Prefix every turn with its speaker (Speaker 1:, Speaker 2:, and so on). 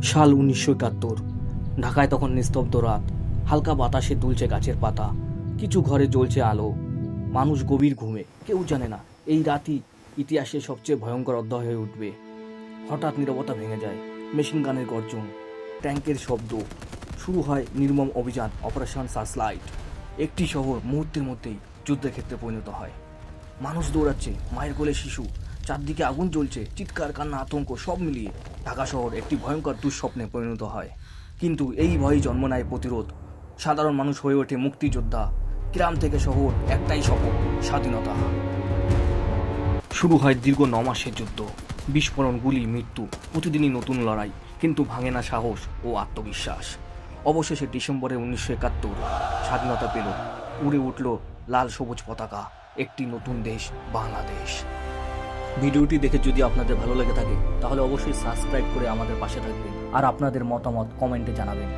Speaker 1: সাল 1971। ঢাকায় তখন নিস্তব্ধ রাত, হালকা বাতাসে দুলছে গাছের পাতা, কিছু ঘরে জ্বলছে আলো, মানুষ গভীর ঘুমে। কেউ জানে না এই রাতই ইতিহাসের সবচেয়ে ভয়ঙ্কর অধ্যায় হয়ে উঠবে। হঠাৎ নীরবতা ভেঙে যায়, মেশিন গানের গর্জন, ট্যাঙ্কের শব্দ। শুরু হয় নির্মম অভিযান, অপারেশন সার্চলাইট। একটি শহর মুহূর্তের মধ্যেই যুদ্ধক্ষেত্রে পরিণত হয়। মানুষ দৌড়াচ্ছে, মায়ের কোলে শিশু, চারদিকে আগুন জ্বলছে, চিৎকার, কান্না, আতঙ্ক সব মিলিয়ে ঢাকা শহর একটি ভয়ঙ্কর দুঃস্বপ্নে পরিণত হয়। কিন্তু এই ভয়েই জন্ম নেয় প্রতিরোধ। সাধারণ মানুষ হয়ে ওঠে মুক্তিযোদ্ধা। গ্রাম থেকে শহর, একটাই শপথ, স্বাধীনতা। শুরু হয় দীর্ঘ 9 মাসের যুদ্ধ। বিস্ফোরণ, গুলি, মৃত্যু, প্রতিদিনই নতুন লড়াই, কিন্তু ভাঙে না সাহস ও আত্মবিশ্বাস। অবশেষে ডিসেম্বরে 1971 স্বাধীনতা পেল। উড়ে উঠল লাল সবুজ পতাকা, একটি নতুন দেশ, বাংলাদেশ। ভিডিওটি দেখে যদি আপনাদের ভালো লেগে থাকে তাহলে অবশ্যই সাবস্ক্রাইব করে আমাদের পাশে থাকবেন আর আপনাদের মতামত কমেন্টে জানাবেন।